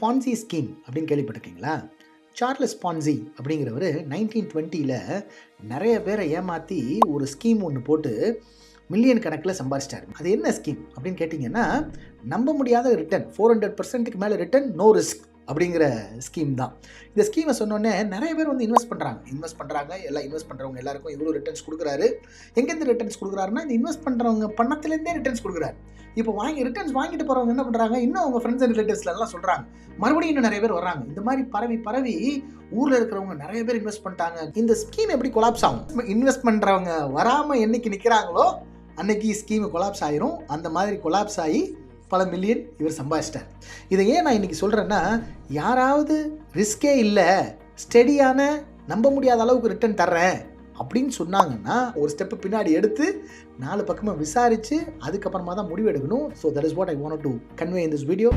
Ponzi scheme அப்படின்னு கேள்விப்பட்டிருக்கீங்களா? Charles Ponzi அப்படிங்கிறவர் 1920ல் நிறைய பேரை ஏமாற்றி ஒரு ஸ்கீம் ஒன்று போட்டு மில்லியன் கணக்கில் சம்பாதிச்சிட்டாரு. அது என்ன ஸ்கீம் அப்படின்னு கேட்டிங்கன்னா, நம்ப முடியாத ரிட்டர்ன், 400%க்கு மேலே ரிட்டர்ன், நோ ரிஸ்க் அப்படிங்கிற ஸ்கீம் தான். இந்த ஸ்கீமை சொன்னோன்னே நிறைய பேர் வந்து இன்வெஸ்ட் பண்ணுறாங்க. எல்லாம் இன்வெஸ்ட் பண்ணுறவங்க எல்லாருக்கும் இவ்வளோ ரிட்டர்ன்ஸ் கொடுக்குறாரு. எங்கேருந்து ரிட்டர்ன்ஸ் கொடுக்குறாருன்னா, இந்த இன்வெஸ்ட் பண்ணுறவங்க பணத்துலேருந்தே ரிட்டர்ன்ஸ் கொடுக்குறாரு. இப்போ ரிட்டர்ன்ஸ் வாங்கிட்டு போகிறவங்க என்ன பண்ணுறாங்க, இன்னும் அவங்க ஃப்ரெண்ட்ஸ் அண்ட் ரிலேட்டிவ்ஸ்லாம் சொல்கிறாங்க, மறுபடியும் இன்னும் நிறைய பேர் வர்றாங்க. இந்த மாதிரி பரவி ஊரில் இருக்கிறவங்க நிறைய பேர் இன்வெஸ்ட் பண்ணிட்டாங்க. இந்த ஸ்கீம் எப்படி கொலாப்ஸ் ஆகும்? இன்வெஸ்ட் பண்ணுறவங்க வராமல் என்னைக்கு நிற்கிறாங்களோ அன்னைக்கு ஸ்கீமு கொலாப்ஸ் ஆயிரும். அந்த மாதிரி கொலாப்ஸ் ஆகி பல மில்லியன் இவர் சம்பாதிச்சிட்டார். இதை ஏன் நான் இன்றைக்கி சொல்கிறேன்னா, யாராவது ரிஸ்கே இல்லை, ஸ்டெடியான நம்ப முடியாத அளவுக்கு ரிட்டர்ன் தர்றேன் அப்படின்னு சொன்னாங்கன்னா, ஒரு ஸ்டெப்பு பின்னாடி எடுத்து 4 பக்கமாக விசாரித்து அதுக்கப்புறமா தான் முடிவு எடுக்கணும். So that is what I want to convey in this video.